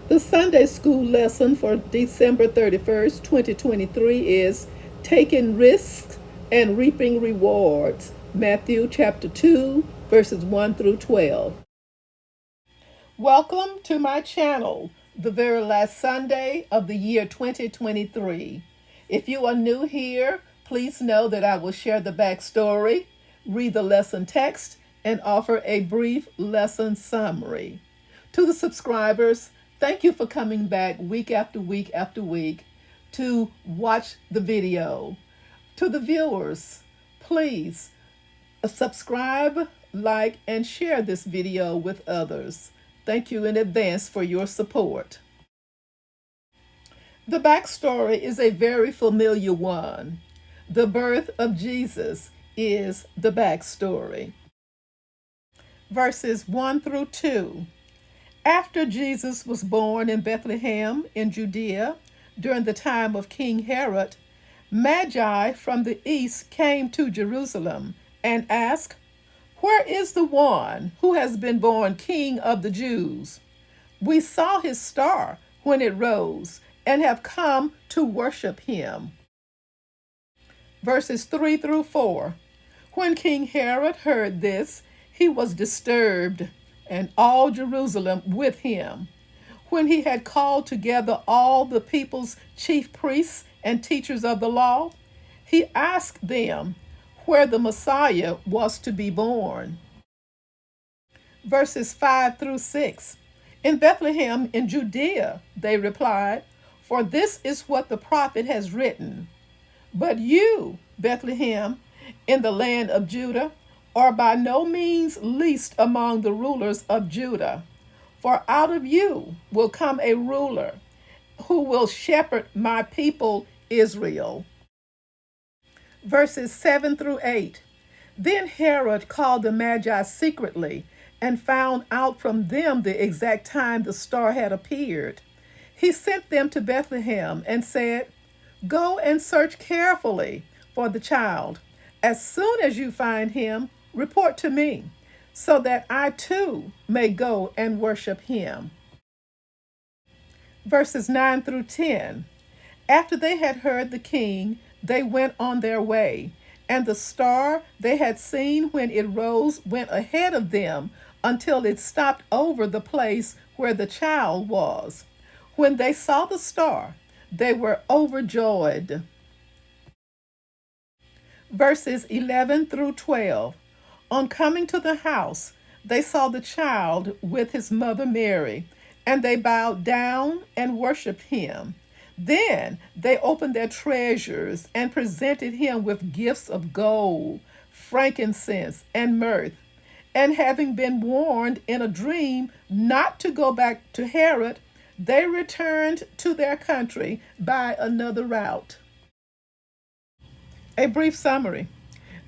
The Sunday school lesson for December 31st, 2023 is Taking Risks and Reaping Rewards. Matthew chapter 2, verses 1 through 12. Welcome to my channel, the very last Sunday of the year 2023. If you are new here, please know that I will share the backstory, read the lesson text, and offer a brief lesson summary. To the subscribers, thank you for coming back week after week after week to watch the video. To the viewers, please subscribe, like, and share this video with others. Thank you in advance for your support. The backstory is a very familiar one. The birth of Jesus is the backstory. Verses 1 through 2. After Jesus was born in Bethlehem in Judea during the time of King Herod, Magi from the east came to Jerusalem and asked, "Where is the one who has been born King of the Jews? We saw his star when it rose and have come to worship him." Verses 3 through 4. When King Herod heard this, he was disturbed, and all Jerusalem with him. When he had called together all the people's chief priests and teachers of the law, he asked them where the Messiah was to be born. Verses 5 through 6. In Bethlehem in Judea, they replied, for this is what the prophet has written. But you, Bethlehem, in the land of Judah, are by no means least among the rulers of Judah. For out of you will come a ruler who will shepherd my people Israel. Verses 7 through 8. Then Herod called the Magi secretly and found out from them the exact time the star had appeared. He sent them to Bethlehem and said, "Go and search carefully for the child. As soon as you find him, report to me, so that I too may go and worship him." Verses 9 through 10. After they had heard the king, they went on their way, and the star they had seen when it rose went ahead of them until it stopped over the place where the child was. When they saw the star, they were overjoyed. Verses 11 through 12. On coming to the house, they saw the child with his mother Mary, and they bowed down and worshiped him. Then they opened their treasures and presented him with gifts of gold, frankincense, and myrrh. And having been warned in a dream not to go back to Herod, they returned to their country by another route. A brief summary.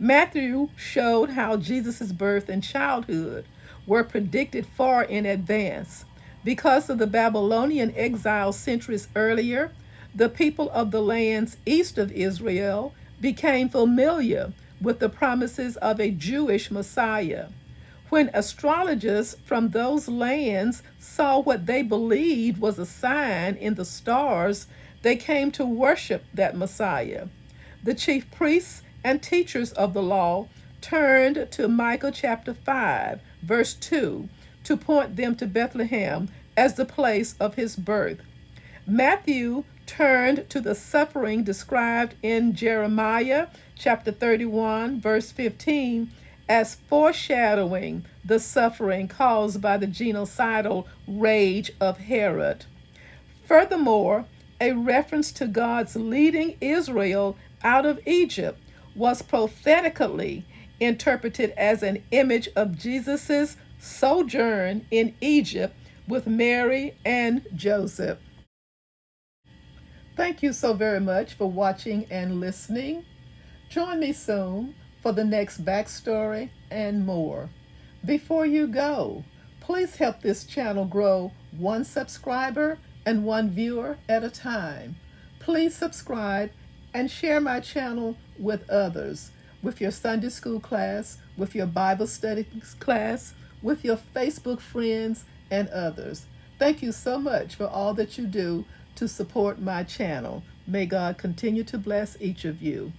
Matthew showed how Jesus' birth and childhood were predicted far in advance. Because of the Babylonian exile centuries earlier, the people of the lands east of Israel became familiar with the promises of a Jewish Messiah. When astrologers from those lands saw what they believed was a sign in the stars, they came to worship that Messiah. The chief priests and teachers of the law turned to Micah chapter 5, verse 2, to point them to Bethlehem as the place of his birth. Matthew turned to the suffering described in Jeremiah chapter 31, verse 15, as foreshadowing the suffering caused by the genocidal rage of Herod. Furthermore, a reference to God's leading Israel out of Egypt was prophetically interpreted as an image of Jesus' sojourn in Egypt with Mary and Joseph. Thank you so very much for watching and listening. Join me soon for the next backstory and more. Before you go, please help this channel grow one subscriber and one viewer at a time. Please subscribe and share my channel with others, with your Sunday school class, with your Bible study class, with your Facebook friends, and others. Thank you so much for all that you do to support my channel. May God continue to bless each of you.